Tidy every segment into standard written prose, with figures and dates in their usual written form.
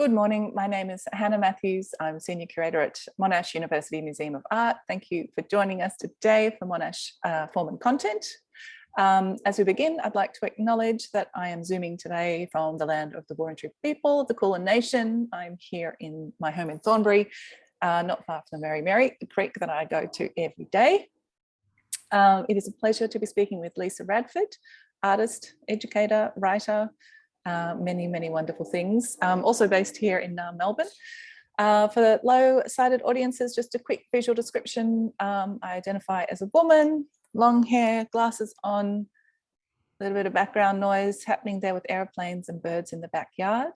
Good morning. My name is Hannah Matthews. I'm Senior Curator at Monash University Museum of Art. Thank you for joining us today for Monash Form and Content. As we begin, I'd like to acknowledge that I am Zooming today from the land of the Wurundjeri people, the Kulin Nation. I'm here in my home in Thornbury, not far from the Mary Mary, the creek that I go to every day. It is a pleasure to be speaking with Lisa Radford, artist, educator, writer, many wonderful things. Also based here in Melbourne. For the low-sighted audiences, just a quick visual description. I identify as a woman, long hair, glasses on, a little bit of background noise happening there with airplanes and birds in the backyard.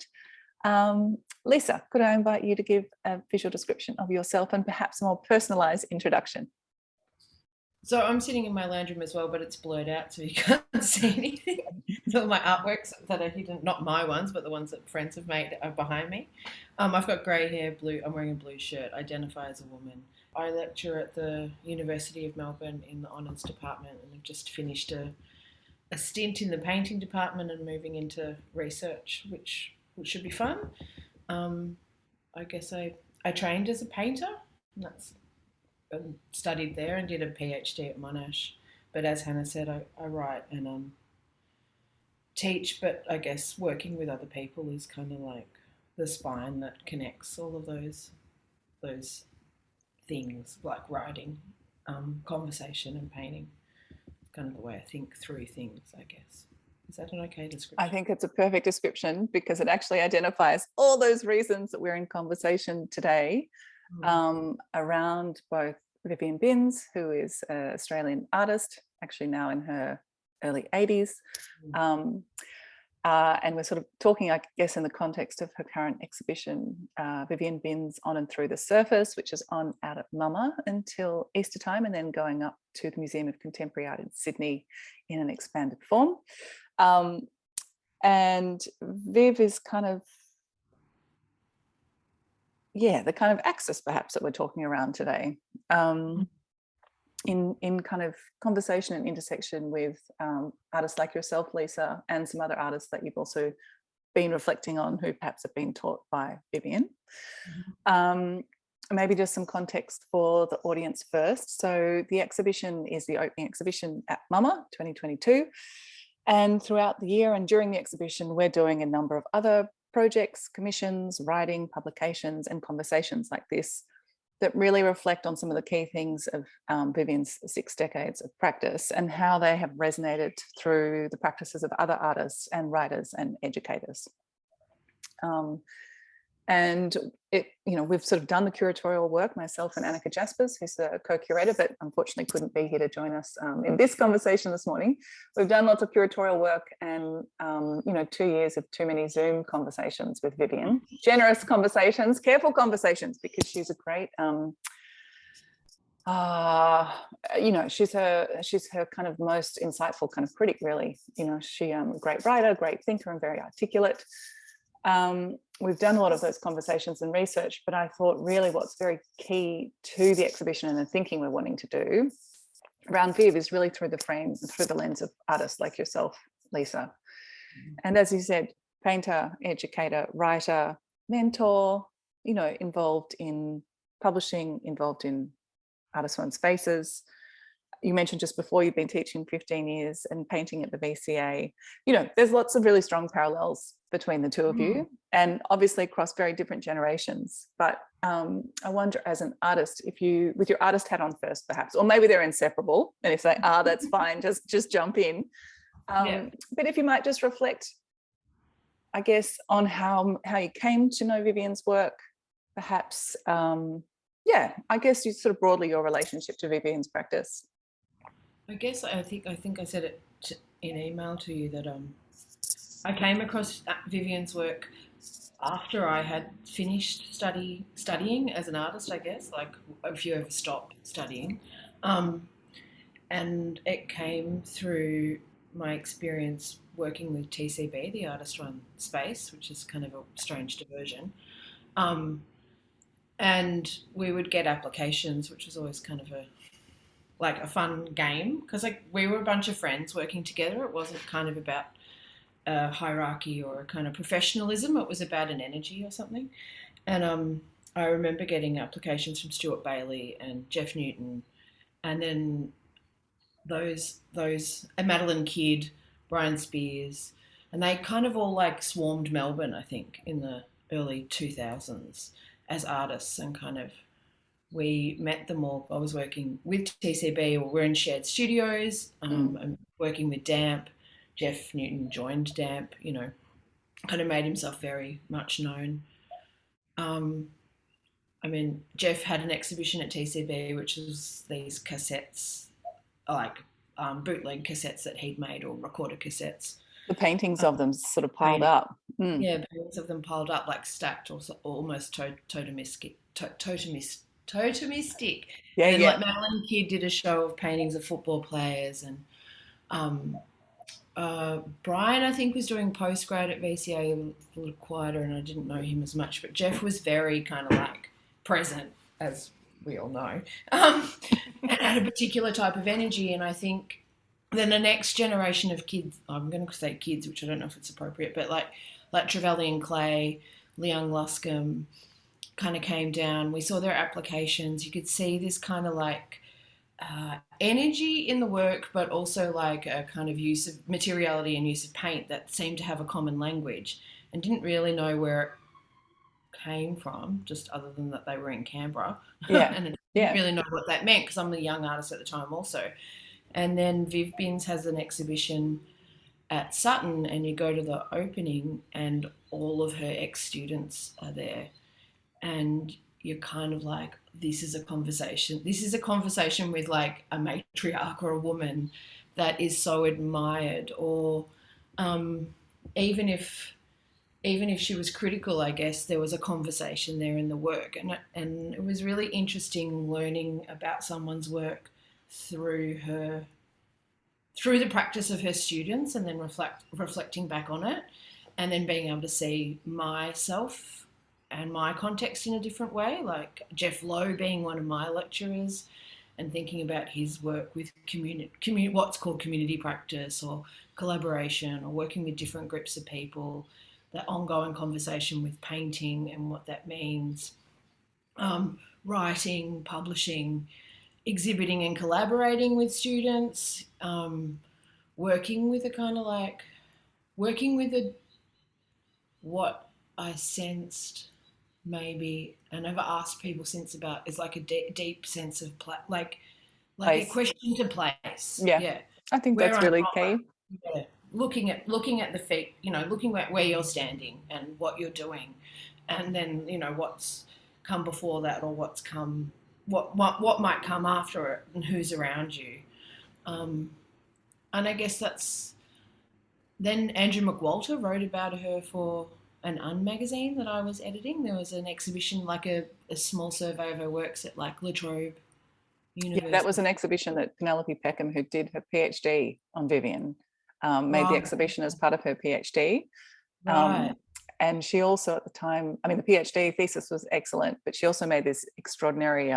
Lisa, could I invite you to give a visual description of yourself and perhaps a more personalised introduction? So I'm sitting in my lounge room as well, but it's blurred out so you can't see anything. So my artworks that are hidden, not my ones, but the ones that friends have made are behind me. I've got grey hair, blue. I'm wearing a blue shirt. Identify as a woman. I lecture at the University of Melbourne in the Honours Department, and I've just finished a stint in the painting department and moving into research, which should be fun. I guess I trained as a painter, and that's studied there and did a PhD at Monash. But as Hannah said, I write and teach, but I guess working with other people is kind of like the spine that connects all of those things, like writing, conversation and painting. Kind of the way I think through things, I guess. Is that an okay description? I think it's a perfect description because it actually identifies all those reasons that we're in conversation today around both Vivienne Binns, who is an Australian artist, actually now in her early 80s. And we're sort of talking, I guess, in the context of her current exhibition, Vivienne Binns On and Through the Surface, which is on out at MoMA until Easter time, and then going up to the Museum of Contemporary Art in Sydney in an expanded form. And Viv is kind of, the kind of axis perhaps that we're talking around today, in kind of conversation and intersection with artists like yourself, Lisa, and some other artists that you've also been reflecting on who perhaps have been taught by Vivienne. Maybe just some context for the audience first. So the exhibition is the opening exhibition at MoMA 2022. And throughout the year and during the exhibition, we're doing a number of other projects, commissions, writing, publications, and conversations like this that really reflect on some of the key things of Vivienne's 6 decades of practice and how they have resonated through the practices of other artists and writers and educators. And we've sort of done the curatorial work, myself and Annika Jaspers, who's the co-curator, but unfortunately couldn't be here to join us in this conversation this morning. We've done lots of curatorial work and, 2 years of too many Zoom conversations with Vivienne. Generous conversations, careful conversations, because she's a great, she's her kind of most insightful kind of critic, really. She a great writer, great thinker, and very articulate. We've done a lot of those conversations and research, but I thought really what's very key to the exhibition and the thinking we're wanting to do around Viv is really through the lens of artists like yourself, Lisa. And as you said, painter, educator, writer, mentor, involved in publishing, involved in Artist One Spaces. You mentioned just before you've been teaching 15 years and painting at the VCA. There's lots of really strong parallels between the two of you, and obviously across very different generations. But I wonder, as an artist, if you, with your artist hat on first, perhaps, or maybe they're inseparable, and if they are, that's fine. Just jump in. But if you might just reflect, I guess, on how you came to know Vivienne's work, perhaps. I guess you sort of broadly your relationship to Vivienne's practice. I guess I think I said it in email to you that I came across Vivienne's work after I had finished studying as an artist, I guess, like if you ever stop studying. And it came through my experience working with TCB, the Artist One Space, which is kind of a strange diversion. And we would get applications, which was always kind of a fun game, because we were a bunch of friends working together. It wasn't kind of about a hierarchy or a kind of professionalism. It was about an energy or something. And I remember getting applications from Stuart Bailey and Jeff Newton, and then those Madeline Kidd, Brian Spears, and they kind of all like swarmed Melbourne, I think, in the early 2000s as artists, and kind of we met them all. I was working with TCB, or we're in shared studios, and working with Damp. Jeff Newton joined Damp, kind of made himself very much known. Um, I mean, Jeff had an exhibition at TCB, which was these cassettes, like bootleg cassettes that he'd made, or recorded cassettes. The paintings of them sort of piled Painting. up. Yeah, paintings of them piled up, like stacked, or almost totemistic. Totemistic. Yeah, And yeah. like Madeline Kidd did a show of paintings of football players, and um, Brian, I think, was doing postgrad at VCA, a little quieter, and I didn't know him as much. But Jeff was very kind of like present, as we all know, and had a particular type of energy. And I think then the next generation of kids, I'm going to say kids, which I don't know if it's appropriate, but like Trevelyan Clay, Leon Luscombe, kind of came down. We saw their applications. You could see this kind of like energy in the work, but also like a kind of use of materiality and use of paint that seemed to have a common language, and didn't really know where it came from, just other than that they were in Canberra. Yeah. And I Yeah. didn't really know what that meant, because I'm a young artist at the time also. And then Viv Binns has an exhibition at Sutton, and you go to the opening and all of her ex-students are there, and you're kind of like, this is a conversation with like a matriarch or a woman that is so admired. Or um, even if she was critical, I guess there was a conversation there in the work, and it was really interesting learning about someone's work through the practice of her students, and then reflecting back on it, and then being able to see myself and my context in a different way, like Jeff Lowe being one of my lecturers, and thinking about his work with what's called community practice or collaboration, or working with different groups of people, that ongoing conversation with painting and what that means, writing, publishing, exhibiting and collaborating with students, working with what I sensed, maybe, and I've asked people since about, is like a deep sense of like Place. a question to place. Yeah. I think Where that's I'm really from. key. Yeah. Looking at the feet, looking at where you're standing and what you're doing, and then what's come before that, or what might come after it, and who's around you. And I guess that's then Andrew McWalter wrote about her for an Un magazine that I was editing. There was an exhibition, like a small survey of her works at like La Trobe University. Yeah, that was an exhibition that Penelope Peckham, who did her PhD on Vivian, made the exhibition as part of her PhD. Right. And she also, at the time, I mean, the PhD thesis was excellent, but she also made this extraordinary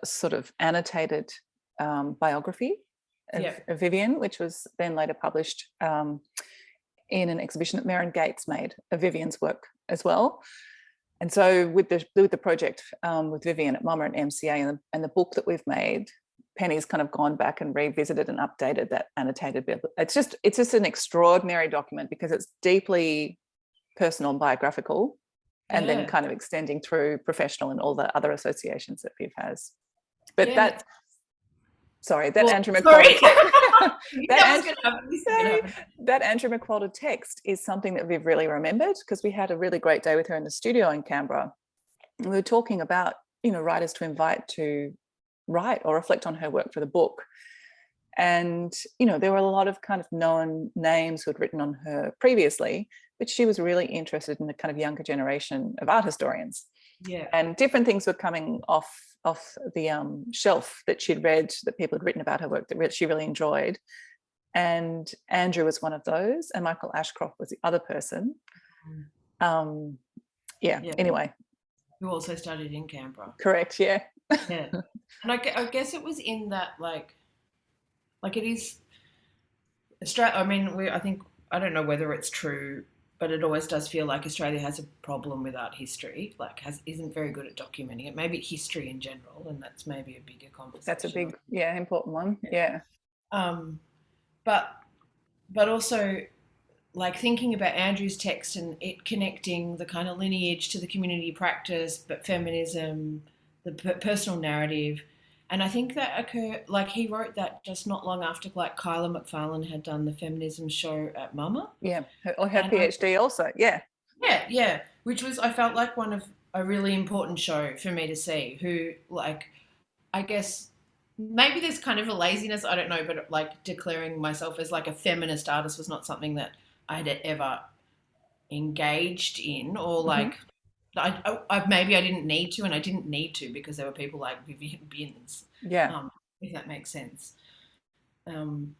sort of annotated biography of Vivian, which was then later published in an exhibition that Merrin Gates made of Vivian's work as well. And so with the project with Vivian at MoMA and MCA, and the book that we've made, Penny's kind of gone back and revisited and updated that annotated bit. It's just an extraordinary document, because it's deeply personal and biographical, and then kind of extending through professional and all the other associations that Viv has. But Andrew McWalter that Andrew McWalter text is something that we've really remembered, because we had a really great day with her in the studio in Canberra. And we were talking about, writers to invite to write or reflect on her work for the book. And, there were a lot of kind of known names who had written on her previously, but she was really interested in the kind of younger generation of art historians. Yeah. And different things were coming off the shelf that she'd read, that people had written about her work that she really enjoyed. And Andrew was one of those, and Michael Ashcroft was the other person. Anyway. Who also studied in Canberra. Correct, yeah. Yeah. And I guess it was in that, like it is, Australia. I mean, I think I don't know whether it's true, but it always does feel like Australia has a problem with art history. Like, isn't very good at documenting it. Maybe history in general, and that's maybe a bigger That's a conversation. big, yeah, important one. Yeah. Um, but but also like thinking about Andrew's text and it connecting the kind of lineage to the community practice, but feminism, the personal narrative. And I think that occurred, like he wrote that just not long after like Kyla McFarlane had done the feminism show at Mama. Yeah. Or her And PhD also. Yeah. yeah, which was, I felt like one of a really important show for me to see who like, I guess maybe there's kind of a laziness, I don't know, but like declaring myself as like a feminist artist was not something that I had ever engaged in, or Hmm. like maybe I didn't need to, and I didn't need to because there were people like Vivian Bins, Yeah. um, if that makes sense. Um,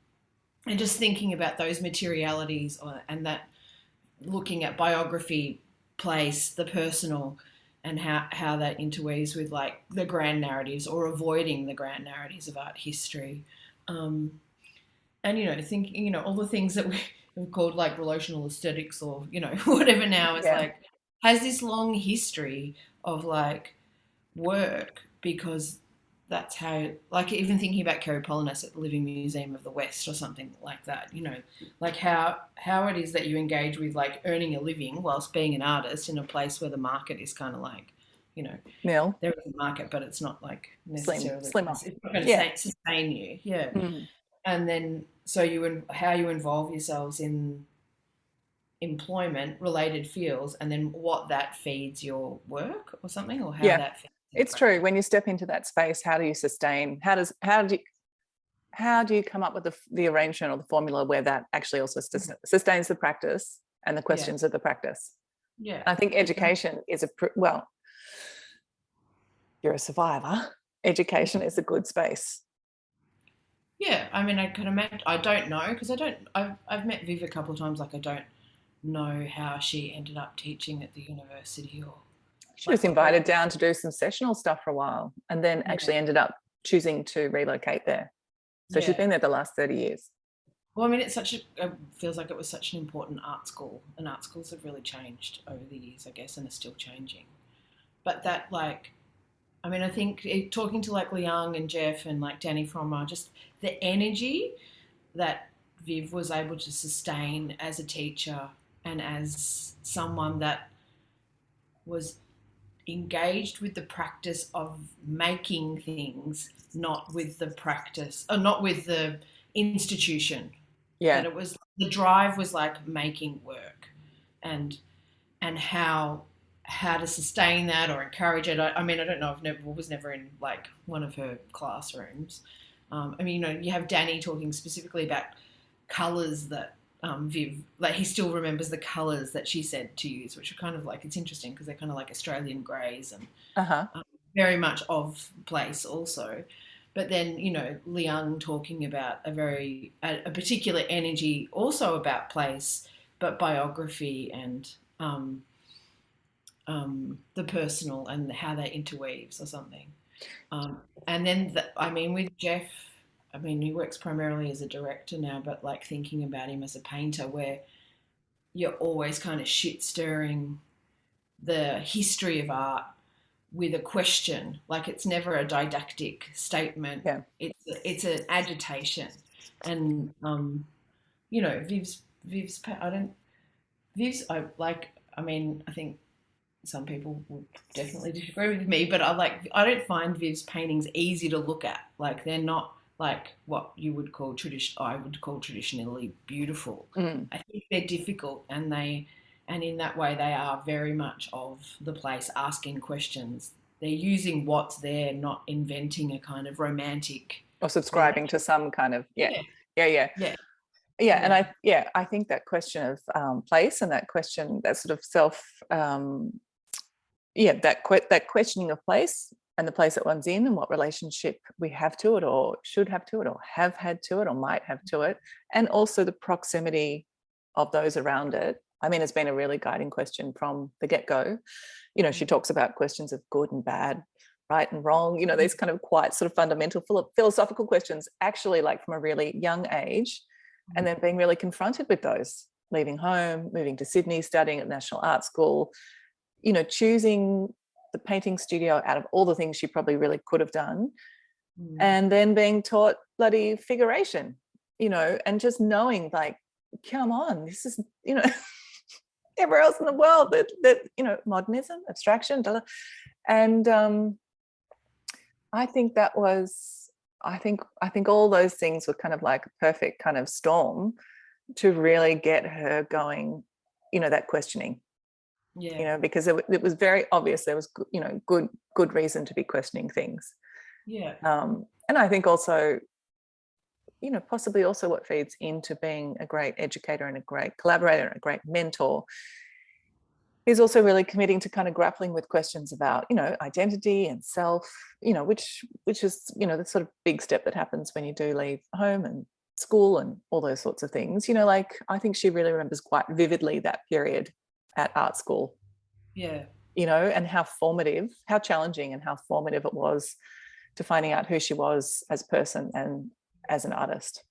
and just thinking about those materialities, and that looking at biography, place, the personal, and how that interweaves with like the grand narratives or avoiding the grand narratives of art history. Um, and thinking all the things that we've called like relational aesthetics, or whatever now is Yeah. like has this long history of like work, because that's how, like, even thinking about Kerry Polinas at the Living Museum of the West or something like that, like how it is that you engage with like earning a living whilst being an artist in a place where the market is kind of like, you know Nil. there is a market, but it's not like necessarily, Slimmer. it's not going Yeah. to sustain you. Yeah. Mm. And then so how you involve yourselves in employment related fields, and then what that feeds your work or something, or how Yeah. that feeds your It's true. practice. When you step into that space, how do you sustain? How do you come up with the arrangement or the formula where that actually also sustains the practice and the Yeah, questions of the practice? yeah, And I think because education is well, you're a survivor. Education is a good space. yeah, I mean, I can imagine. I don't know because I've met Viv a couple of times. Like, I don't know how she ended up teaching at the university, or She was like what. invited down to do some sessional stuff for a while and then Yeah, actually ended up choosing to relocate there. So she's yeah. been there the last 30 years. Well, I mean, it's such a it feels like it was such an important art school, and art schools have really changed over the years, I guess, and are still changing. But that, like, I mean, I think talking to like Liang and Jeff and like Danny Frommer, just the energy that Viv was able to sustain as a teacher and as someone that was engaged with the practice of making things, not with the practice, or not with the institution. That Yeah. it was, the drive was like making work, and how to sustain that or encourage it. I mean, I don't know. I've never was never in like one of her classrooms. I mean, you have Danny talking specifically about colours that Viv, like he still remembers the colours that she said to use, which are kind of like, it's interesting because they're kind of like Australian greys and Uh-huh. very much of place also. But then, Liang talking about a particular energy also about place, but biography and the personal and how that interweaves or something. And then, I mean, with Jeff, I mean, he works primarily as a director now, but like thinking about him as a painter, where you're always kind of shit stirring the history of art with a question. Like, it's never a didactic statement. Yeah. It's an agitation, and Viv's. I don't. Viv's. I like. I mean, I think some people would definitely disagree with me, but I don't find Viv's paintings easy to look at. Like, they're not like what you would call I would call traditionally beautiful. Mm. I think they're difficult, and in that way they are very much of the place, asking questions. They're using what's there, not inventing a kind of romantic Or subscribing to relation. some kind of, yeah. Yeah, Yeah, yeah. yeah, Yeah. And yeah, I think that question of place and that question, that sort of that questioning of place and the place that one's in and what relationship we have to it or should have to it or have had to it or might have to it, and also the proximity of those around it. I mean, it's been a really guiding question from the get-go. She talks about questions of good and bad, right and wrong, these kind of quite sort of fundamental philosophical questions, actually, like from a really young age, and then being really confronted with those, leaving home, moving to Sydney, studying at National Art School, you know, choosing the painting studio out of all the things she probably really could have done, and then being taught bloody figuration, you know, and just knowing, like, come on, this is, you know, everywhere else in the world that you know, modernism, abstraction, and I think that was, I think all those things were kind of like a perfect kind of storm to really get her going, you know, that questioning, you know, because it was very obvious there was, you know, good reason to be questioning things. And I think also, you know, possibly also what feeds into being a great educator and a great collaborator and a great mentor is also really committing to kind of grappling with questions about, you know, identity and self, you know, which is, you know, the sort of big step that happens when you do leave home and school and all those sorts of things. You know, like, I think she really remembers quite vividly that period at art school. You know, and how formative, how challenging and how formative it was to finding out who she was as a person and as an artist.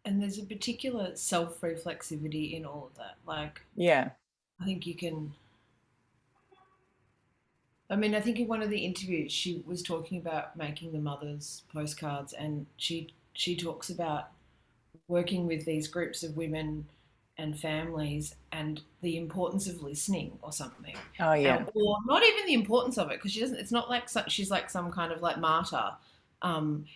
And there's a particular self-reflexivity in all of that. Like, Yeah. I think you can. I mean, I think in one of the interviews she was talking about making the mother's postcards, and she talks about working with these groups of women and families and the importance of listening or something. Oh yeah. Or not even the importance of it, because she doesn't. It's not like she's like some kind of like martyr.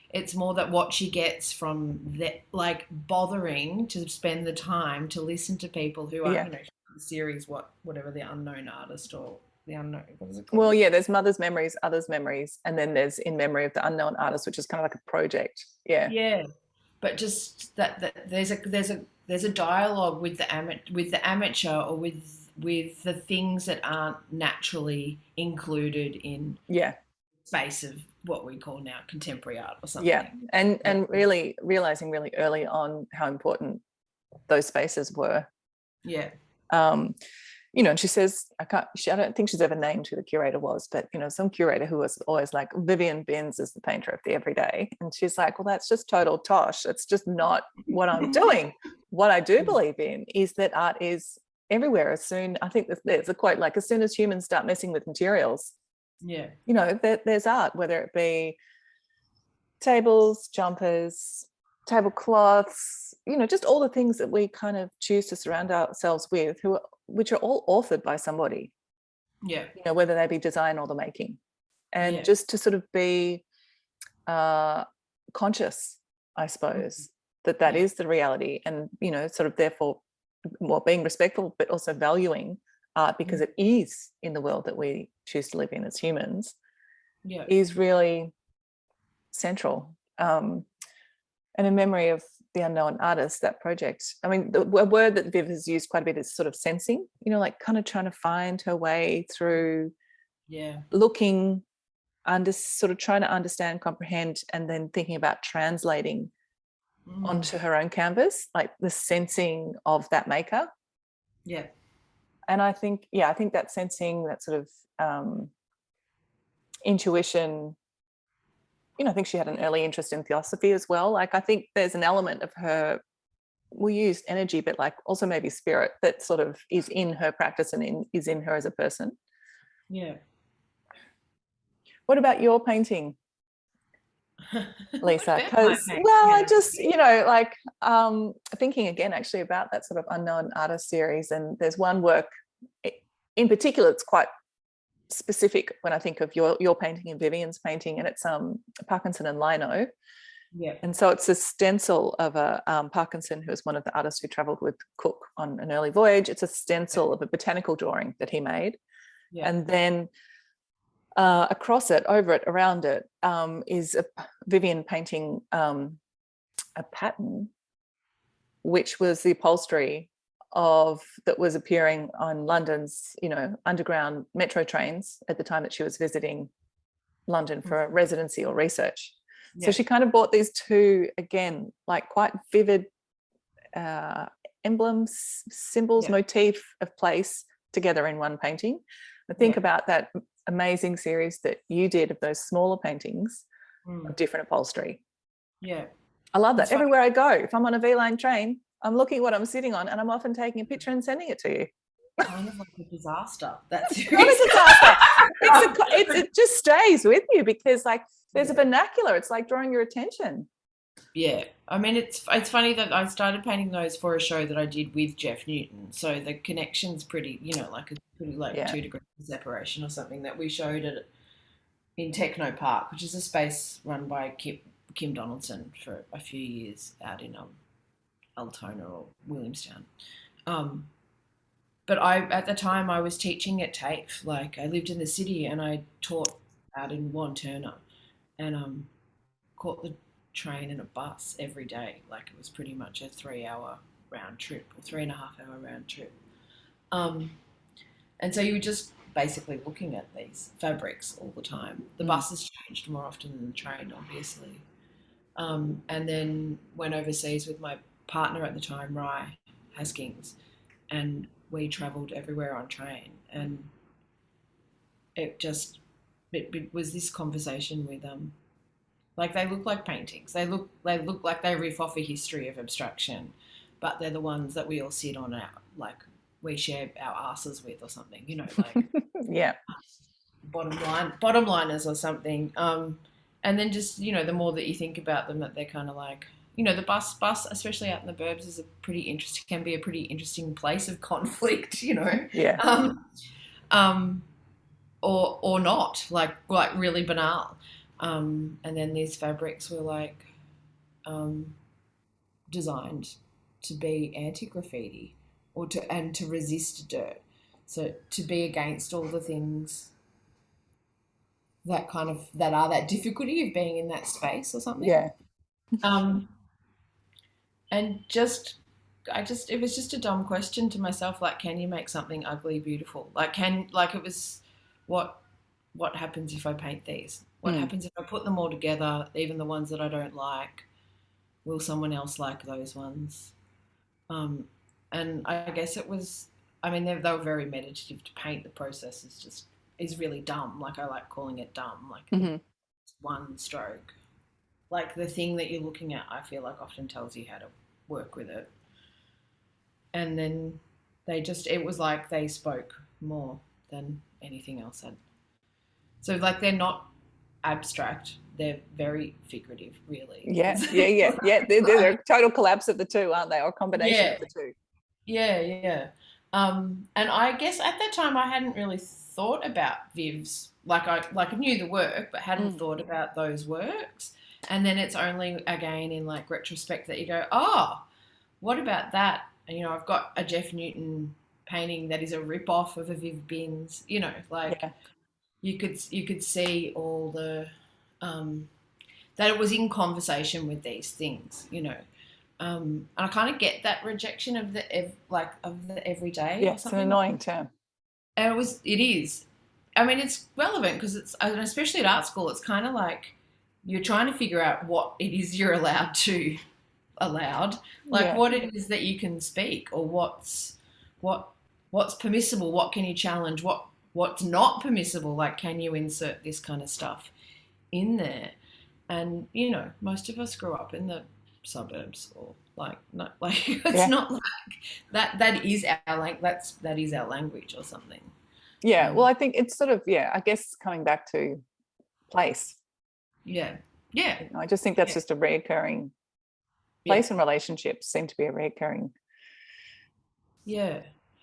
It's more that what she gets from that, like bothering to spend the time to listen to people who are, you know, the series, whatever, the unknown artist or the unknown, what is it called? Well, yeah, there's Mother's Memories, Others' Memories, and then there's In Memory of the Unknown Artist, which is kind of like a project. Yeah. But just that there's a dialogue with the amateur or with the things that aren't naturally included in space of what we call now contemporary art or something. Yeah, and really realizing really early on how important those spaces were. You know, and she says, I don't think she's ever named who the curator was, but, you know, some curator who was always like, Vivienne Binns is the painter of the everyday. And she's like, well, that's just total tosh. It's just not what I'm doing. What I do believe in is that art is everywhere. As soon, I think there's a quote, like, as soon as humans start messing with materials, you know, there's art, whether it be tables, jumpers, tablecloths, you know, just all the things that we kind of choose to surround ourselves with, which are all authored by somebody, you know, whether they be design or the making, and just to sort of be conscious, I suppose, that is the reality, and, you know, sort of therefore more being respectful but also valuing art because it is in the world that we choose to live in as humans is really central. And In Memory of the Unknown Artist, that project, I mean, a word that Viv has used quite a bit is sort of sensing, you know, like kind of trying to find her way through looking, sort of trying to understand, comprehend, and then thinking about translating onto her own canvas, like the sensing of that maker. And I think that sensing, that sort of intuition, you know, I think she had an early interest in theosophy as well. Like, I think there's an element of her, we use energy, but like also maybe spirit, that sort of is in her practice and is in her as a person. What about your painting, Lisa? Because, well, I just, you know, like thinking again actually about that sort of Unknown Artist series, and there's one work in particular it's quite specific when I think of your painting and Vivienne's painting, and it's Parkinson and Lino. And so it's a stencil of a Parkinson, who was one of the artists who travelled with Cook on an early voyage. It's a stencil of a botanical drawing that he made. And then across it, over it, around it, is a Vivienne painting a pattern, which was the upholstery that was appearing on London's, you know, underground metro trains at the time that she was visiting London for a residency or research. So she kind of brought these two, again, like quite vivid emblems, symbols, motif of place together in one painting. I think about that amazing series that you did of those smaller paintings of different upholstery. I love that. It's funny. Everywhere I go, if I'm on a V-Line train, I'm looking at what I'm sitting on, and I'm often taking a picture and sending it to you. Kind of like a disaster. That's Not a disaster. It just stays with you because like there's a vernacular. It's like drawing your attention. Yeah, I mean it's funny that I started painting those for a show that I did with Jeff Newton, so the connection's pretty, like it's pretty like Yeah. 2 degrees of separation or something that we showed it in Techno Park, which is a space run by Kim Donaldson for a few years out in Altona or Williamstown. But at the time I was teaching at TAFE, like I lived in the city and I taught out in Wanturna, and caught the train and a bus every day. Like it was pretty much a 3-hour round trip or 3.5-hour round trip. And so you were just basically looking at these fabrics all the time. The bus has changed more often than the train, obviously. And then went overseas with my partner at the time, Rye Haskins, and we travelled everywhere on train. And it was this conversation with like they look like paintings. They look like they riff off a history of abstraction, but they're the ones that we all sit on like we share our asses with or something, like Yeah. bottom liners or something. And then just, the more that you think about them, that they're kind of like, the bus, especially out in the burbs, can be a pretty interesting place of conflict, Yeah. Or not, like really banal. And then these fabrics were like designed to be anti-graffiti and to resist dirt. So to be against all the things that are that difficulty of being in that space or something. Yeah. And it was just a dumb question to myself, like, can you make something ugly beautiful? It was what happens if I paint these? What happens if I put them all together, even the ones that I don't like? Will someone else like those ones? And I guess it was, they were very meditative to paint. The process is really dumb. Like I like calling it dumb, like one stroke. Like the thing that you're looking at, I feel like often tells you how to work with it. And then it was like they spoke more than anything else had. So like they're not abstract, they're very figurative, really. Yeah. They're a total collapse of the two, aren't they? Or a combination of the two. Yeah. And I guess at that time I hadn't really thought about Viv's. Like I knew the work, but hadn't thought about those works. And then it's only again in like retrospect that you go, oh, what about that? And, I've got a Jeff Newton painting that is a rip-off of a Viv Binns, you could see all the that it was in conversation with these things, and I kind of get that rejection of the everyday. Yeah, it's an annoying term. And it is. It's relevant because especially at art school, it's kind of like you're trying to figure out what it is you're allowed, what it is that you can speak, or what's permissible, what can you challenge, what's not permissible, like can you insert this kind of stuff in there? And most of us grew up in the suburbs, or not like it's not like that is our language or something. Well, I think it's sort of I guess coming back to place. I just think that's just a reoccurring place, and relationships seem to be a reoccurring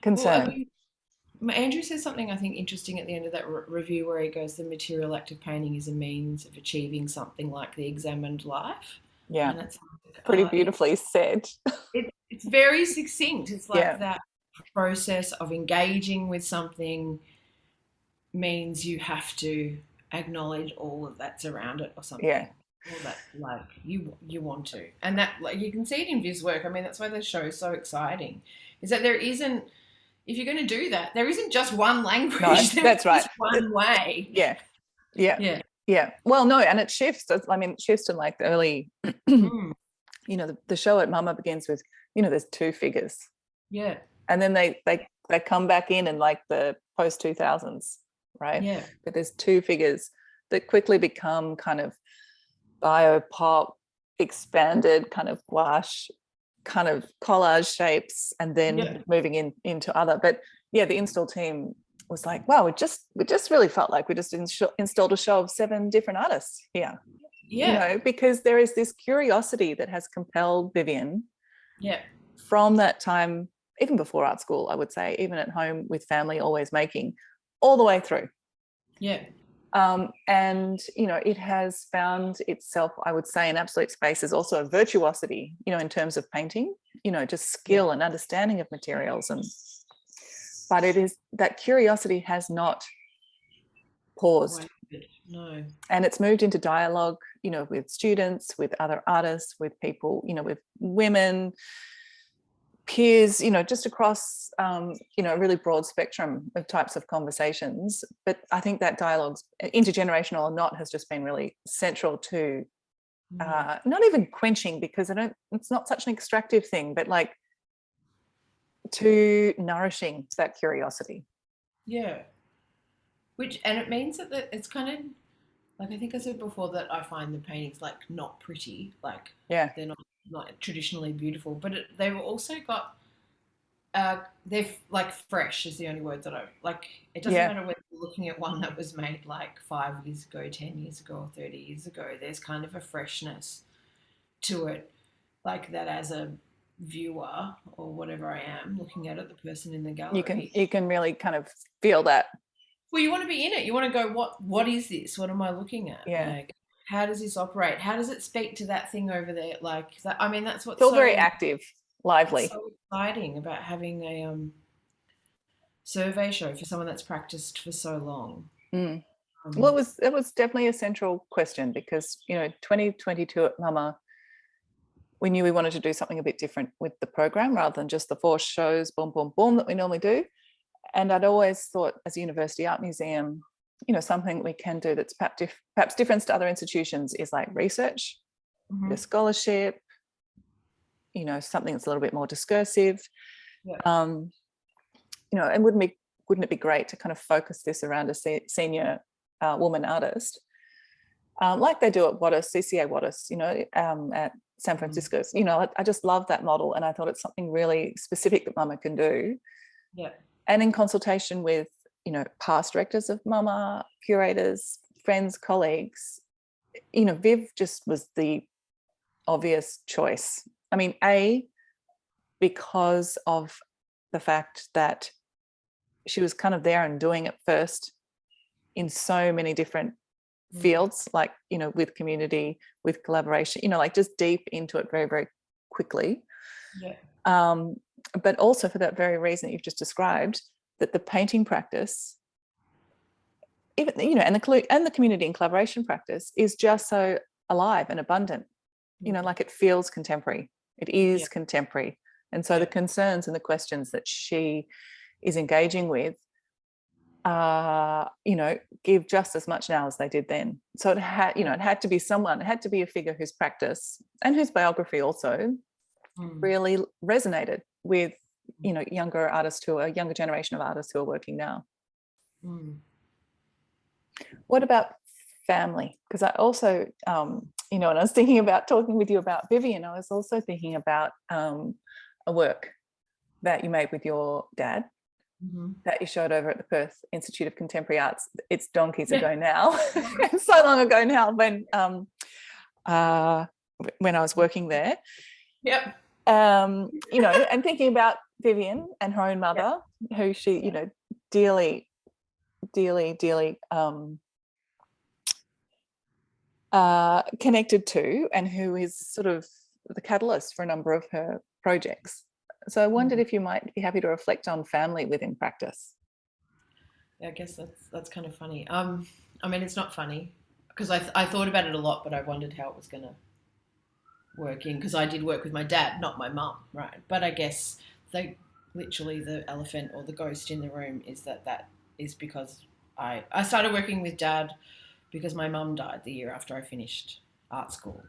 concern. Well, Andrew says something I think interesting at the end of that review where he goes, the material act of painting is a means of achieving something like the examined life. Yeah, and it's pretty beautifully said. It's very succinct. It's like that process of engaging with something means you have to acknowledge all of that's around it or something. Yeah. All that, like you want to, and that you can see it in Viv's work. That's why the show is so exciting, is that there isn't, if you're going to do that, there isn't just one language. No, that's right. Just one way. Yeah. Well, no, and it shifts. It shifts in like the early, the show at Mama begins with, there's two figures. Yeah. And then they come back in like the post 2000s, right? Yeah. But there's two figures that quickly become kind of biopop expanded kind of gouache, kind of collage shapes, and then moving into other. But yeah, the install team was like, wow, we just really felt like we just installed a show of 7 different artists here. You know, because there is this curiosity that has compelled Vivienne from that time, even before art school, I would say, even at home with family, always making, all the way through. And, you know, it has found itself, I would say, in absolute space is also a virtuosity, you know, in terms of painting, you know, just skill and understanding of materials. But it is, that curiosity has not paused. No. And it's moved into dialogue, you know, with students, with other artists, with people, you know, with women, peers, you know, just across, you know, a really broad spectrum of types of conversations. But I think that dialogue's, intergenerational or not, has just been really central to not even quenching, because it's not such an extractive thing, but like to nourishing that curiosity. And it means that it's kind of like, I think I said before that I find the paintings like not pretty, like they're not traditionally beautiful, but they've also got they're like fresh is the only word that I like. It doesn't matter whether you're looking at one that was made like 5 years ago, 10 years ago, or 30 years ago. There's kind of a freshness to it, like that as a viewer or whatever I am looking at it, the person in the gallery. You can really kind of feel that. Well, you want to be in it. You want to go, what is this? What am I looking at? Like, how does this operate? How does it speak to that thing over there? Like, that, I mean, that's what's all very active, lively. So exciting about having a survey show for someone that's practiced for so long. Well, it was definitely a central question, because, you know, 2022 at Mama, we knew we wanted to do something a bit different with the program rather than just the 4 shows, boom, boom, boom, that we normally do. And I'd always thought, as a university art museum, you know, something we can do that's perhaps different to other institutions is like research, the scholarship, you know, something that's a little bit more discursive. You know, and wouldn't it be great to kind of focus this around a senior woman artist, like they do at Wattis, CCA Wattis, you know, at San Francisco. You know, I just love that model, and I thought it's something really specific that Mama can do. And in consultation with, you know, past directors of Mama, curators, friends, colleagues, you know, Viv just was the obvious choice. I mean, because of the fact that she was kind of there and doing it first in so many different fields, like, you know, with community, with collaboration, you know, like just deep into it very, very quickly. But also for that very reason that you've just described, that the painting practice, even, you know, and the community and collaboration practice is just so alive and abundant. You know, like it feels contemporary. It is contemporary. And so the concerns and the questions that she is engaging with, you know, give just as much now as they did then. So it had, you know, it had to be someone, it had to be a figure whose practice and whose biography also really resonated with, you know, younger generation of artists who are working now. What about family? Because I also, you know, when I was thinking about talking with you about Vivienne, I was also thinking about a work that you made with your dad that you showed over at the Perth Institute of Contemporary Arts. It's donkeys ago now, so long ago now, when I was working there. You know, and thinking about Vivienne and her own mother, who she, you know, dearly connected to, and who is sort of the catalyst for a number of her projects. So I wondered if you might be happy to reflect on family within practice. I guess that's kind of funny. I mean, it's not funny, because I thought about it a lot, but I wondered how it was going to work in, because I did work with my dad, not my mum, right? But I guess literally the elephant or the ghost in the room is that is because I started working with dad because my mum died the year after I finished art school.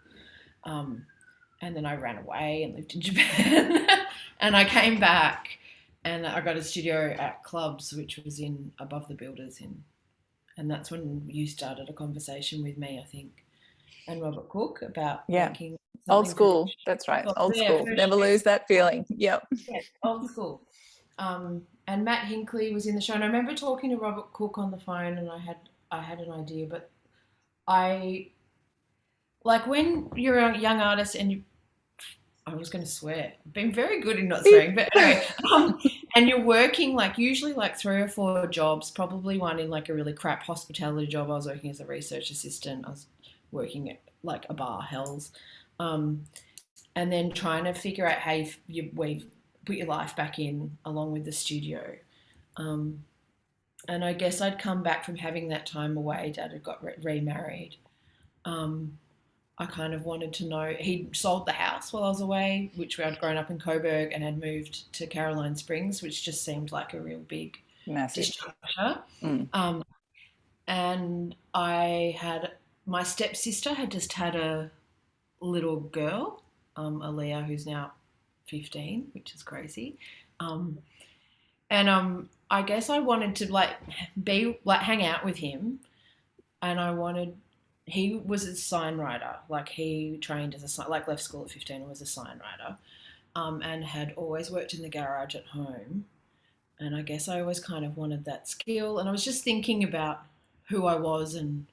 And then I ran away and lived in Japan. And I came back and I got a studio at Clubs, which was above the Builders and that's when you started a conversation with me, I think. and Robert Cook about Yeah. making Old something to school. That's right. Old yeah, school. Never lose that feeling. Yep. yeah, old school. And Matt Hinckley was in the show, and I remember talking to Robert Cook on the phone, and I had an idea, but I like when you're a young artist and you. I was going to swear. I've been very good in not swearing, but anyway. And you're working like usually like 3 or 4 jobs, probably one in like a really crap hospitality job. I was working as a research assistant. I was working at like a bar, Hells, um, and then trying to figure out how you weave put your life back in along with the studio. Um, and I guess I'd come back from having that time away. Dad had got remarried. Um, I kind of wanted to know. He'd sold the house while I was away, which I'd grown up in Coburg, and had moved to Caroline Springs, which just seemed like a real big Massive. disjuncture. Mm. And I had my stepsister had just had a little girl, Aaliyah, who's now 15, which is crazy. Um, and I guess I wanted to like be like hang out with him, and I wanted. He was a sign writer, like he trained as a sign, like left school at 15 and was a sign writer, and had always worked in the garage at home. And I guess I always kind of wanted that skill. And I was just thinking about who I was and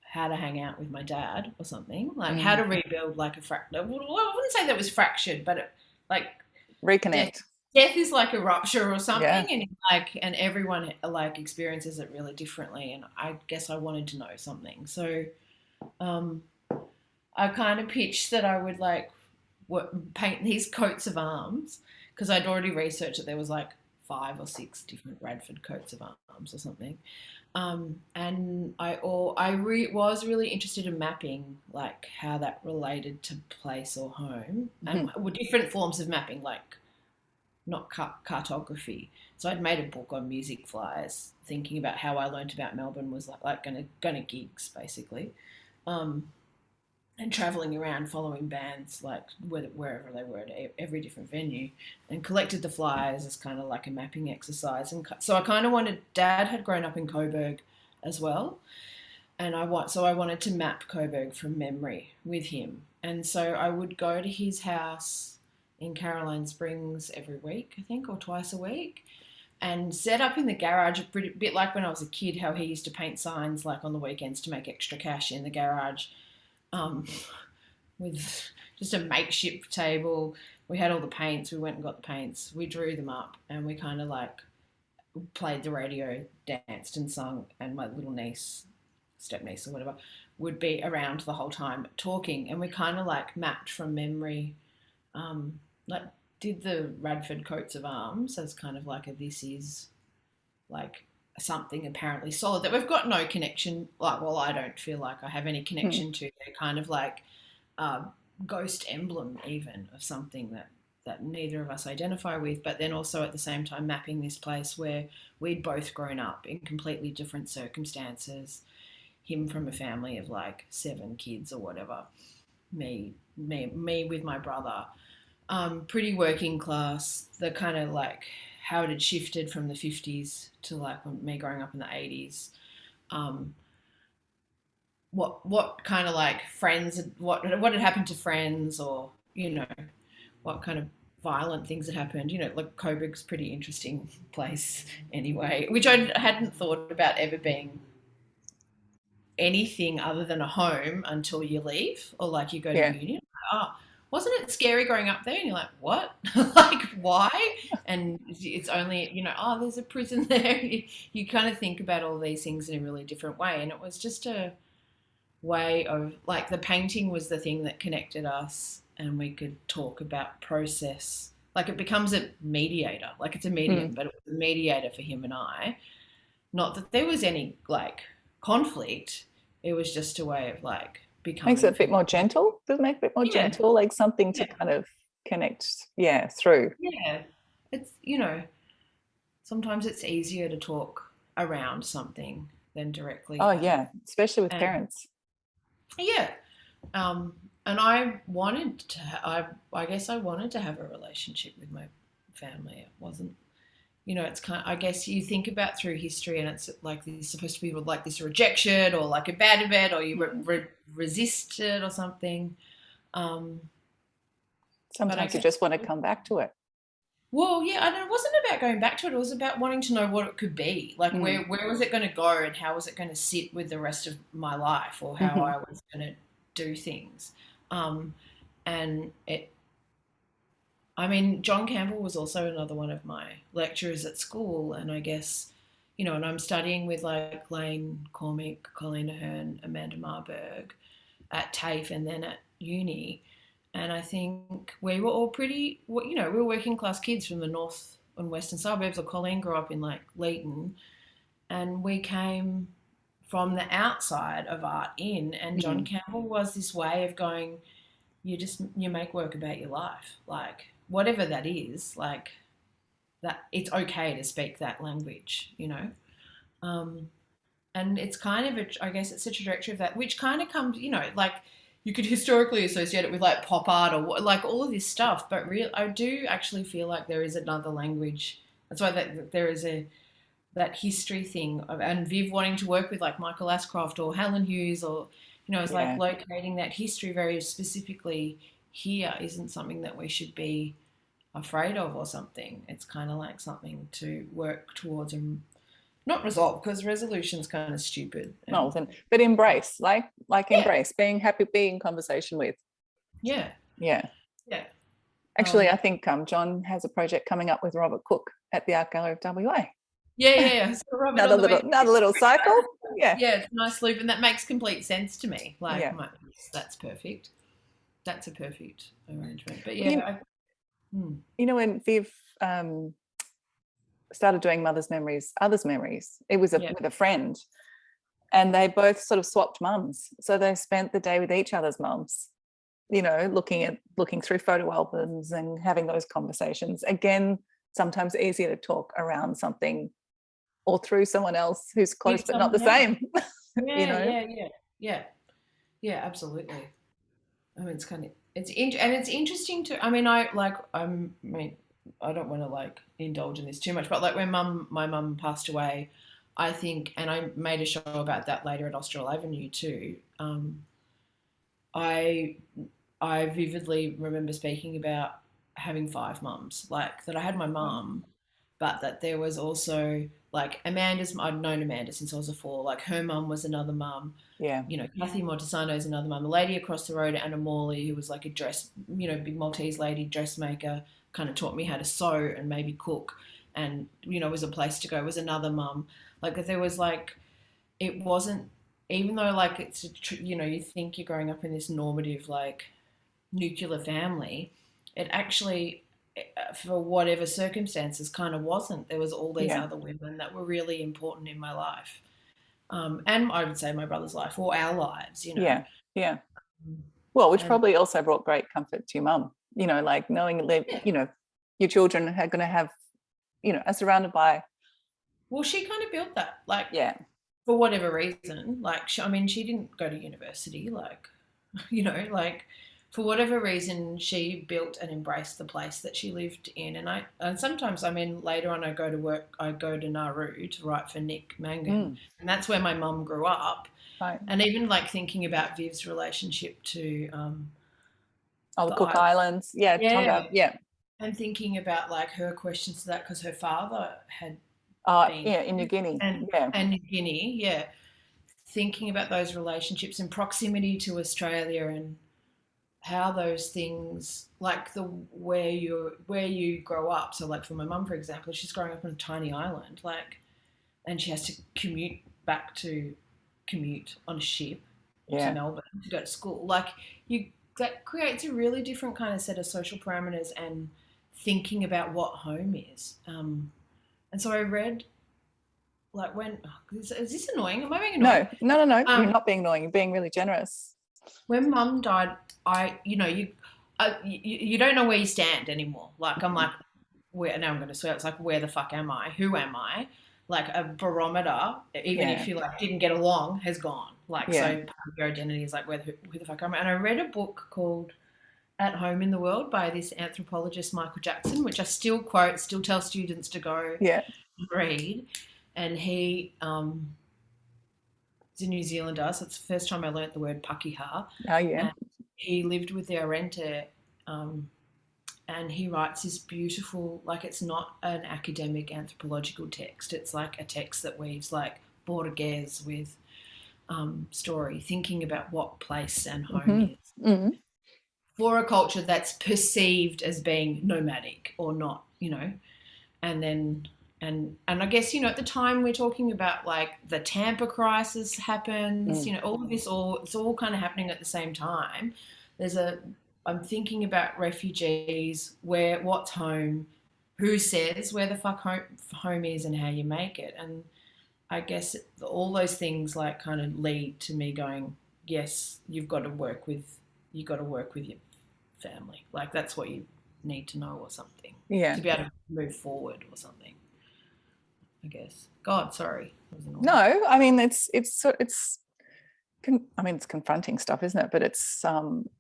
how to hang out with my dad or something, like how to rebuild like a fracture. I wouldn't say that was fractured, but like Reconnect. death is like a rupture or something, Yeah. and everyone like experiences it really differently. And I guess I wanted to know something, so um, I kind of pitched that I would like paint these coats of arms because I'd already researched that there was like 5 or 6 different Radford coats of arms or something. And was really interested in mapping, like how that related to place or home, and different forms of mapping, like not cartography. So I'd made a book on music flyers, thinking about how I learnt about Melbourne was like going to gigs basically, um, and travelling around following bands like wherever they were at every different venue, and collected the flyers as kind of like a mapping exercise. And so I kind of wanted. Dad had grown up in Coburg as well, and I wanted to map Coburg from memory with him. And so I would go to his house in Caroline Springs every week, I think, or twice a week, and set up in the garage, a bit like when I was a kid, how he used to paint signs like on the weekends to make extra cash in the garage, um, with just a makeshift table. We had all the paints. We went and got the paints. We drew them up, and we kind of like played the radio, danced and sung, and my little niece, step niece or whatever, would be around the whole time talking, and we kind of like mapped from memory, like did the Radford coats of arms as kind of like this is like something apparently solid that we've got no connection, like, well, I don't feel like I have any connection to. They're kind of like a ghost emblem even of something that neither of us identify with, but then also at the same time mapping this place where we'd both grown up in completely different circumstances. Him from a family of like 7 kids or whatever, me with my brother, pretty working class. The kind of like how it had shifted from the 50s to like me growing up in the 80s. What kind of like friends, what had happened to friends, or what kind of violent things had happened. Like Coburg's a pretty interesting place anyway, which I hadn't thought about ever being anything other than a home until you leave, or like you go to uni. Oh, wasn't it scary growing up there? And you're like, what? Like, why? And it's only, oh, there's a prison there. You kind of think about all these things in a really different way. And it was just a way of, like, the painting was the thing that connected us, and we could talk about process. Like, it becomes a mediator. Like, it's a medium, but it was a mediator for him and I. Not that there was any, like, conflict. It was just a way of, like, becoming... Makes it a bit more gentle. Does it make it a bit more gentle, like something to kind of connect, through. Yeah. It's, sometimes it's easier to talk around something than directly. Oh, yeah, especially with parents. Yeah. And I wanted to, I guess I wanted to have a relationship with my family. It wasn't you know, it's kind. I guess you think about through history, and it's like there's supposed to be like this rejection or like abandonment, or you Mm. resist it or something. Um, but I Sometimes you guess, just want to come back to it. well, yeah, and it wasn't about going back to it. It was about wanting to know what it could be. Like, Mm. where was it going to go, and how was it going to sit with the rest of my life, or how Hmm. I was going to do things. Um, and it I mean, John Campbell was also another one of my lecturers at school, and I guess, you know, and I'm studying with like Lane Cormick, Colleen Ahern, Amanda Marburg at TAFE and then at uni, and I think we were all pretty, you know, we were working class kids from the north and western suburbs. Or Colleen grew up in like Leeton, and we came from the outside of art in, and John Hmm. Campbell was this way of going, you make work about your life, like whatever that is, like that it's okay to speak that language, you know. um and it's kind of I guess it's a trajectory of that, which kind of comes, you know, like you could historically associate it with like pop art or like all of this stuff, but real I do actually feel like there is another language. That's why that there is a that history thing of, and Viv wanting to work with like Michael Ascroft or Helen Hughes, or you know, it's like Yeah. locating that history very specifically here isn't something that we should be afraid of or something. It's kind of like something to work towards and not resolve, because resolution's kind of stupid. No, And then, but embrace, like yeah, embrace, being happy, being in conversation with. yeah, Yeah. yeah, Actually, um, I think John has a project coming up with Robert Cook at the Art Gallery of WA. yeah, yeah, yeah. So Robert on the weekend. Another little cycle. Yeah. Yeah, it's a nice loop, and that makes complete sense to me. Like, Yeah. that's perfect. That's a perfect arrangement. But Well, yeah, you know, when Viv um, started doing Mother's Memories, Others Memories, it was yeah, with a friend, and they both sort of swapped mums. So they spent the day with each other's mums, you know, looking through photo albums and having those conversations. Again, sometimes easier to talk around something or through someone else who's close with but not the someone else. same. You Yeah, know. yeah, yeah, yeah, yeah. Absolutely. I mean, it's kind of and it's interesting to. I mean, I mean, I don't want to like indulge in this too much, but like when my mum passed away, I think, and I made a show about that later at Austral Avenue too. I I vividly remember speaking about having five mums, like that I had my mum, but that there was also like Amanda's. I'd known Amanda since I was a four. Like her mum was another mum. Yeah. You know, Kathy Montesano is another mum. A lady across the road, Anna Morley, who was like a dress, you know, big Maltese lady, dressmaker, kind of taught me how to sew and maybe cook, and you know, was a place to go. Was another mum. Like there was like it wasn't, even though like it's you know, you think you're growing up in this normative like nuclear family, it actually, for whatever circumstances, kind of wasn't. There was all these Yeah. other women that were really important in my life, and I would say my brother's life or our lives, you know. Yeah. Yeah. Well, which And probably also brought great comfort to your mum, you know, like knowing that, yeah, you know, your children are going to have, you know, are surrounded by, well, she kind of built that, like yeah, for whatever reason. Like, I mean, she didn't go to university, like, you know, like for whatever reason, she built and embraced the place that she lived in. And sometimes, I mean, later on, I go to work, I go to Nauru to write for Nick Mangan, mm, and that's where my mum grew up. right. And even like thinking about Viv's relationship to Oh, the the Cook island, Islands. Yeah. yeah, Tonga. Yeah. and thinking about like her questions to that, because her father had been, Yeah. In New Guinea. and Yeah. New Guinea, yeah, thinking about those relationships and proximity to Australia, and how those things, like the where you grow up. So like for my mum, for example, she's growing up on a tiny island, like, and she has to commute on a ship to Yeah. Melbourne to go to school. Like you, that creates a really different kind of set of social parameters and thinking about what home is. And so I read like when is this annoying? Am I being annoying? No. You're Um, not being annoying. You're being really generous. when Mum died, you know you don't know where you stand anymore. Like I'm Mhm. like, where now I'm going to swear. It's like, where the fuck am I? Who am I? Like a barometer, even Yeah. if you like didn't get along, has gone. Like so, Yeah. part of your identity is like, who the fuck am I? And I read a book called At Home in the World by this anthropologist, Michael Jackson, which I still quote, still tell students to go Yeah. read. And he is a New Zealander, so it's the first time I learnt the word pakiha. Oh, yeah. And he lived with the Arrernte, and he writes this beautiful, like it's not an academic anthropological text. It's like a text that weaves like Borges with story, thinking about what place and home is. Mm-hmm. For a culture that's perceived as being nomadic or not, and then and I guess at the time we're talking about like the Tampa crisis happens, all of this, it's all kind of happening at the same time. I'm thinking about refugees, what's home, who says where the fuck home is, and how you make it, and I guess all those things like kind of lead to me going, yes, you've got to work with your family. Like that's what you need to know or something. Yeah. To be able to move forward or something, I guess. God, sorry. No, I mean, it's confronting stuff, isn't it? But it's kind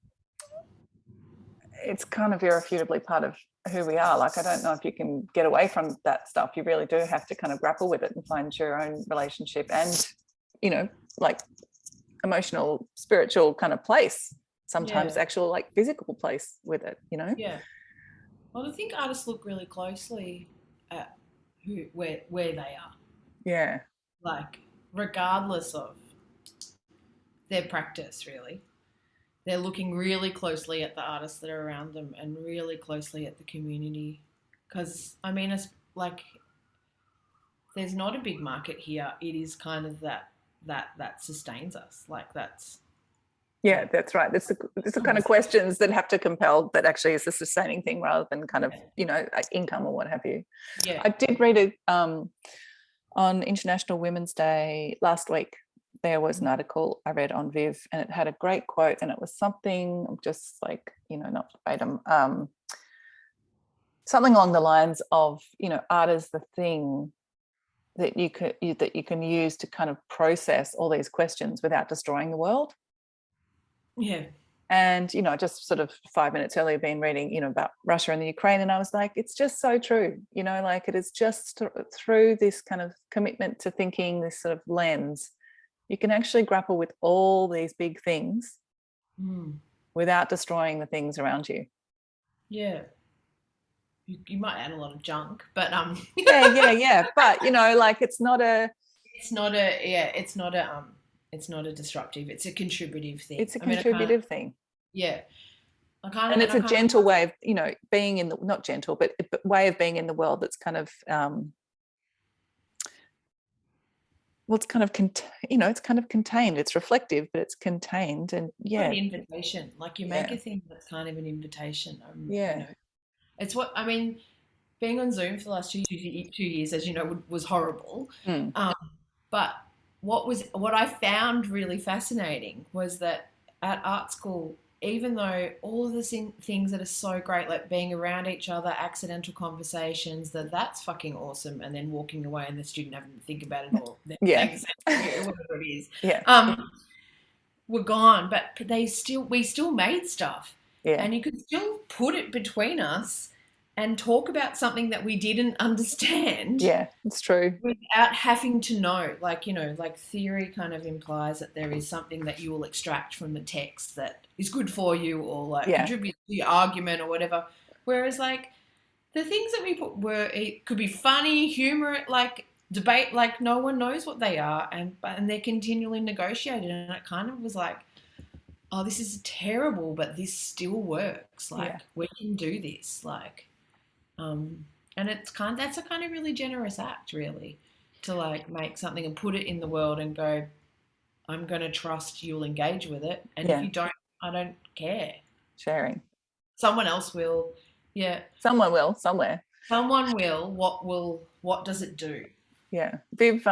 of irrefutably part of who we are. Like, I don't know if you can get away from that stuff. You really do have to kind of grapple with it and find your own relationship and, like emotional, spiritual kind of place. Sometimes actual like physical place with it, Yeah. Well, I think artists look really closely at where they are. Yeah. Like, regardless of their practice, really. They're looking really closely at the artists that are around them and really closely at the community. Because, I mean, it's like there's not a big market here. It is kind of that sustains us. Like that's... Yeah, that's right. It's the kind of questions that have to compel that actually is a sustaining thing rather than kind of, income or what have you. Yeah. I did read it on International Women's Day last week. There was an article I read on Viv and it had a great quote, and it was something just like, not verbatim, something along the lines of, art is the thing that you can use to kind of process all these questions without destroying the world. Yeah. And, just sort of 5 minutes earlier been reading, about Russia and the Ukraine. And I was like, it's just so true, like it is just through this kind of commitment to thinking, this sort of lens, you can actually grapple with all these big things without destroying the things around you. Yeah. You might add a lot of junk, but yeah. But, like it's not a disruptive, it's a contributive thing. It's a contributive thing. Yeah. And it's a gentle way of, being in the, not gentle, but way of being in the world that's kind of, it's kind of, it's kind of contained. It's reflective, but it's contained. And an invitation. Like you make a thing that's kind of an invitation. It's what, I mean, being on Zoom for the last 2 years, as you know, was horrible. But what I found really fascinating was that at art school, even though all of the things that are so great, like being around each other, accidental conversations, that's fucking awesome, and then walking away and the student having to think about it all, whatever it is, were gone. But we still made stuff, and you could still put it between us and talk about something that we didn't understand. Yeah, it's true. Without having to know. Like, like theory kind of implies that there is something that you will extract from the text that is good for you or like contributes to your argument or whatever. Whereas like the things that we put it could be funny, humor, like debate, like no one knows what they are and they're continually negotiated. And it kind of was like, oh, this is terrible, but this still works. Like we can do this. Like, and that's a kind of really generous act, really, to like make something and put it in the world and go, I'm going to trust you'll engage with it. And if you don't, I don't care. Sharing. Someone else will. Yeah. Someone will somewhere. Someone will. What does it do? Yeah. Viv,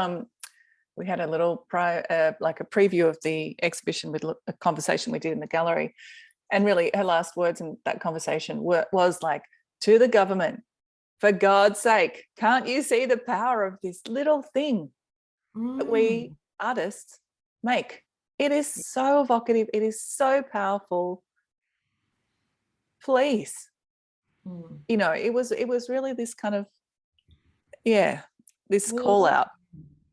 we had a little like a preview of the exhibition with a conversation we did in the gallery. And really her last words in that conversation was like, to the government, for God's sake, can't you see the power of this little thing that we artists make? It is so evocative. It is so powerful. police. Mm. You know, it was really this kind of, yeah, this call Well, out.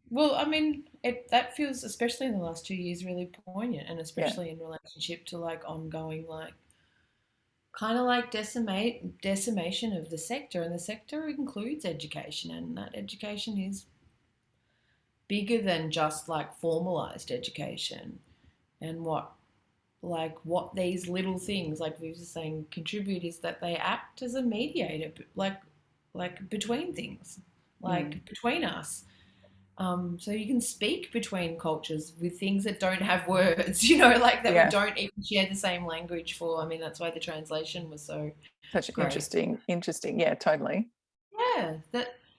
well, I mean, that feels, especially in the last 2 years, really poignant, and Yeah. especially in relationship to like ongoing, like kind of like decimation of the sector, and the sector includes education, and that education is bigger than just like formalized education, and what these little things, like we were saying, contribute is that they act as a mediator, like between things, like between us. So you can speak between cultures with things that don't have words, like that we Yeah. don't even share the same language for. I mean, that's why the translation was so Such great. interesting. Yeah, totally. Yeah, and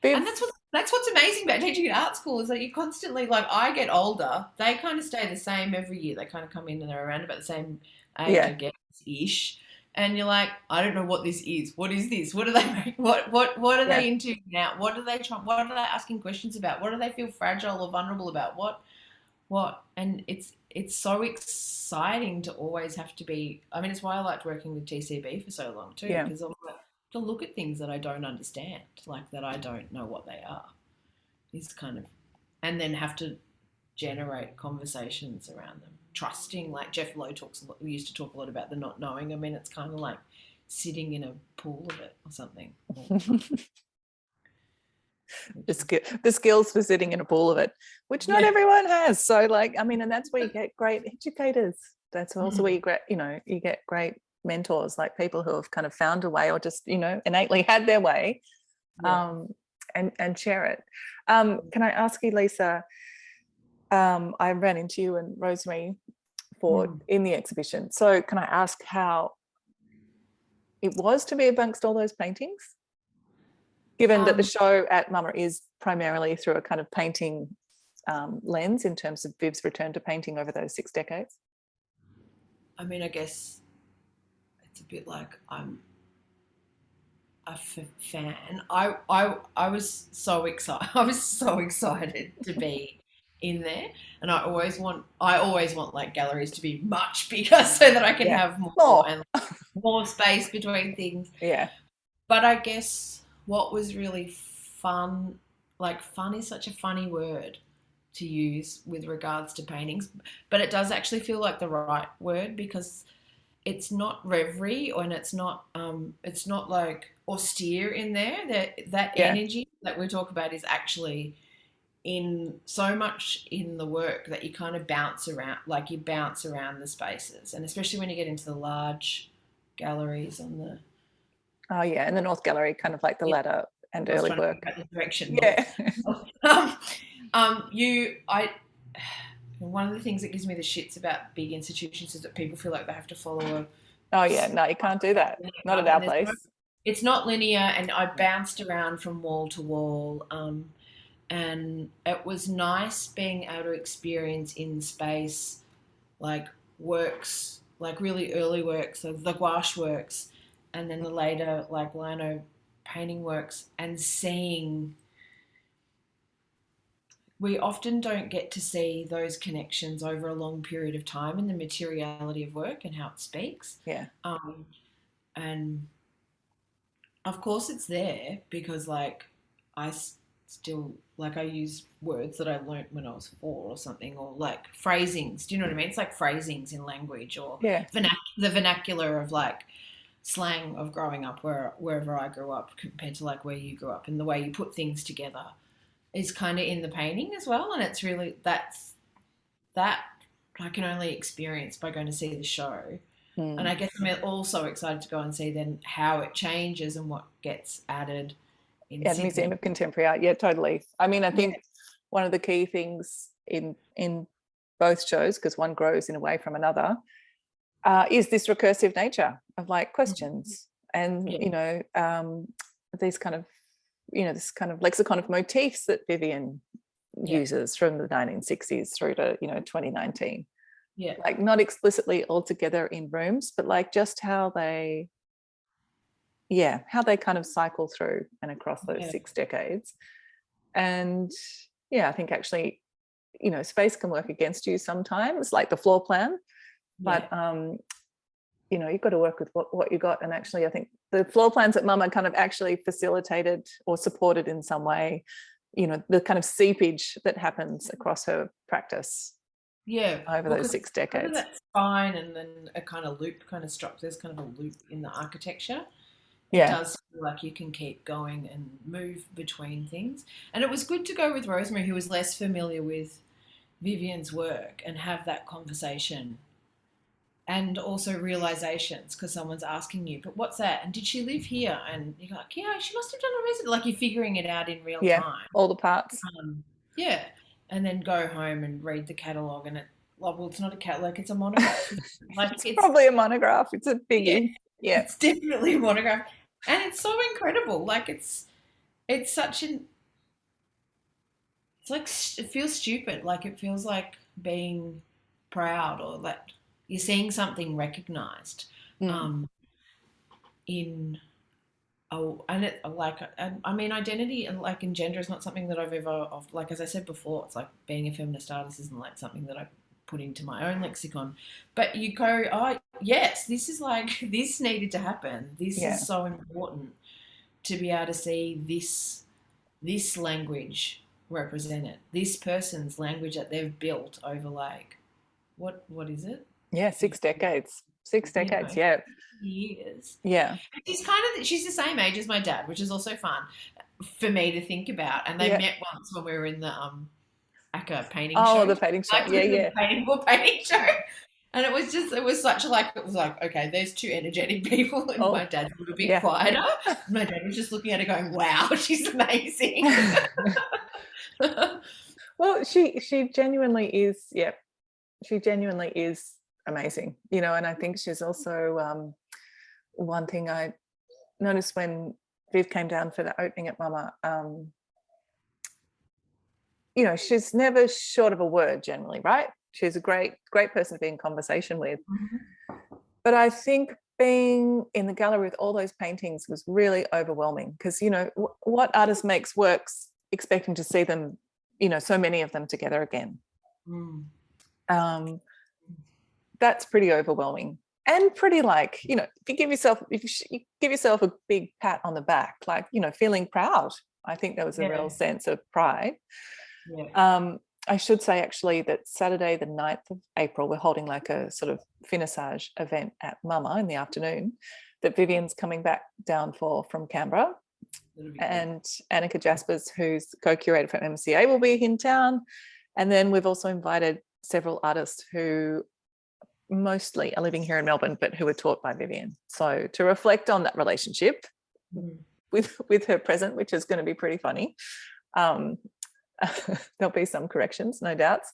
Viv, that's what's amazing about teaching at art school is that you constantly, like, I get older, they kind of stay the same every year. They kind of come in and they're around about the same age, I yeah, guess, ish. And you're like, I don't know what this is. What is this? What are they make? What are yeah, they into now? What are they trying? What are they asking questions about? What do they feel fragile or vulnerable about? What? And it's so exciting to always have to be. I mean, it's why I liked working with TCB for so long too, yeah. because I'm like, to look at things that I don't understand, like that I don't know what they are, is kind of, and then have to generate conversations around them. Trusting, like Jeff Lowe talks, we used to talk a lot about the not knowing. I mean, it's kind of like sitting in a pool of it or something. The skills for sitting in a pool of it, which not Yeah. everyone has. So, like, I mean, and that's where you get great educators. That's also where Mm. you get great mentors, like people who have kind of found a way or just, innately had their way, Yeah. and share it. Can I ask you, Lisa? I ran into you and Rosemary in the exhibition. So, can I ask how it was to be amongst all those paintings? Given that the show at MoMA is primarily through a kind of painting lens in terms of Viv's return to painting over those 6 decades. I mean, I guess it's a bit like I'm a fan. I was so excited. I was so excited to be in there, and I always want like galleries to be much bigger so that I can have more and more space between things. Yeah. But I guess what was really fun, like fun is such a funny word to use with regards to paintings, but it does actually feel like the right word because it's not reverie and it's not like austere in there. That energy that we talk about is actually in so much in the work that you kind of bounce around, like you bounce around the spaces, and especially when you get into the large galleries on the Oh yeah, and the North Gallery, kind of like the latter and early work. the direction. Yeah. One of the things that gives me the shits about big institutions is that people feel like they have to follow Oh yeah, no, you can't do that. Not at our place. It's not linear, and I bounced around from wall to wall, and it was nice being able to experience in space like works, like really early works, so the gouache works, and then the later like lino painting works, and seeing. We often don't get to see those connections over a long period of time in the materiality of work and how it speaks. Yeah. And of course it's there because like I still, like, I use words that I learnt when I was 4 or something, or like phrasings. Do you know what I mean? It's like phrasings in language, or the vernacular of like slang of growing up wherever I grew up compared to like where you grew up, and the way you put things together is kind of in the painting as well. And it's really that I can only experience by going to see the show. And I guess I'm also excited to go and see then how it changes and what gets added in Sydney. Museum of Contemporary Art. Yeah, totally. I mean, I think one of the key things in both shows, because one grows in a way from another, is this recursive nature of like questions and these kind of this kind of lexicon of motifs that Vivian uses from the 1960s through to 2019. Yeah, like not explicitly all together in rooms, but like just how they kind of cycle through and across those 6 decades. And I think actually space can work against you sometimes, like the floor plan, but you know, you've got to work with what you got. And actually, I think the floor plans at Mama kind of actually facilitated or supported in some way, you know, the kind of seepage that happens across her practice Yeah, over well, those 'cause 6 because of decades. that spine and then a kind of loop kind of structure, there's kind of a loop in the architecture. It Yeah. does feel like you can keep going and move between things. And it was good to go with Rosemary, who was less familiar with Vivian's work, and have that conversation and also realizations because someone's asking you, but what's that? And did she live here? And you're like, yeah, she must have done a resident. Like you're figuring it out in real Yeah. time. All the parts. Yeah. And then go home and read the catalogue and well, it's not a catalog, it's a monograph. Like It's probably a monograph. It's a yeah, biggie. Yeah. it's definitely a monograph. And it's so incredible. Like it's such an it's like it feels stupid. Like it feels like being proud or that you're seeing something recognized Mm. um, in and it like I mean identity and like in gender is not something that I've ever like as I said before, it's like being a feminist artist isn't like something that I put into my own lexicon. But you go, oh yes, this is like this needed to happen. This Yeah. is so important to be able to see this language represented, this person's language that they've built over like what is it? Yeah. 6 decades. 6 You know, decades. Yeah. years. Yeah. She's the same age as my dad, which is also fun for me to think about. And they Yeah. met once when we were in the ACCA painting Oh, show. the painting show. Like Yeah. the Yeah. painting show. And it was such like, it was like, okay, there's two energetic people, and my dad's a little bit quieter. My dad was just looking at her going, wow, she's amazing. Well, she genuinely is, yeah, she genuinely is amazing, you know, and I think she's also one thing I noticed when Viv came down for the opening at Mama, you know, she's never short of a word generally, right? She's a great person to be in conversation with. But I think being in the gallery with all those paintings was really overwhelming because, you know, what artist makes works expecting to see them, you know, so many of them together again. That's pretty overwhelming and pretty like, you know, if you give yourself a big pat on the back, like, you know, feeling proud. I think there was a real sense of pride. Yeah. I should say actually that Saturday, the 9th of April, we're holding like a sort of finissage event at Mama in the afternoon that Vivian's coming back down from Canberra. And Annika Jaspers, who's co-curator for MCA, will be in town. And then we've also invited several artists who mostly are living here in Melbourne, but who were taught by Vivian. So to reflect on that relationship with her present, which is going to be pretty funny. There'll be some corrections, no doubts.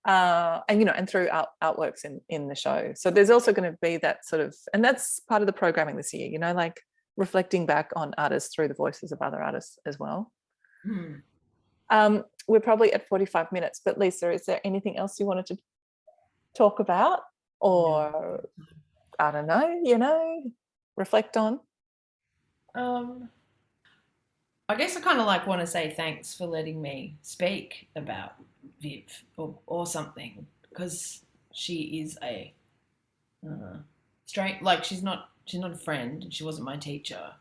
And, you know, and through artworks in the show. So there's also going to be that sort of, and that's part of the programming this year, you know, like reflecting back on artists through the voices of other artists as well. We're probably at 45 minutes, but Lisa, is there anything else you wanted to talk about or, I don't know, you know, reflect on? I guess I kind of like want to say thanks for letting me speak about Viv or something, because she is a straight, like she's not a friend. She wasn't my teacher.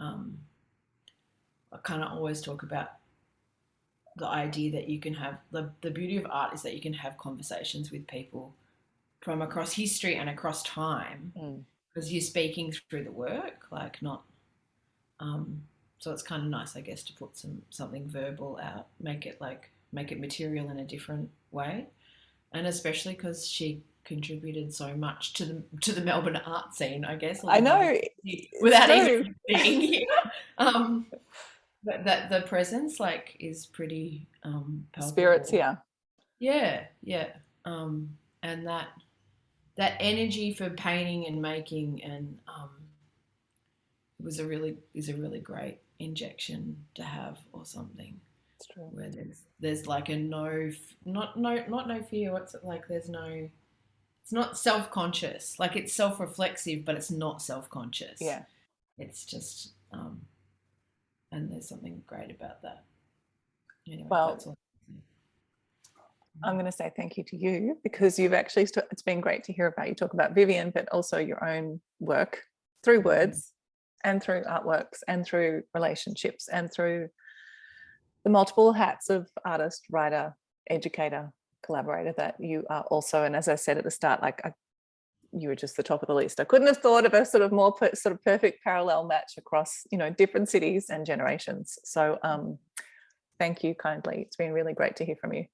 I kind of always talk about the idea that you can have the beauty of art is that you can have conversations with people from across history and across time because you're speaking through the work, like not. So it's kind of nice, I guess, to put something verbal out, make it material in a different way, and especially because she contributed so much to the Melbourne art scene, I guess. I know, without even being here. But that the presence like is pretty palpable. Spirits here. Yeah. And that energy for painting and making and is a really great injection to have or something. It's true. Where there's like a not no fear. What's it like? There's no. It's not self-conscious. Like it's self-reflexive, but it's not self-conscious. Yeah. It's just and there's something great about that. Anyway, well, that's all. I'm going to say thank you to you, because you've actually, it's been great to hear about you talk about Vivian, but also your own work through words and through artworks and through relationships and through the multiple hats of artist, writer, educator, collaborator that you are also. And as I said at the start, like you were just the top of the list. I couldn't have thought of a sort of more sort of perfect parallel match across, you know, different cities and generations. So thank you kindly. It's been really great to hear from you.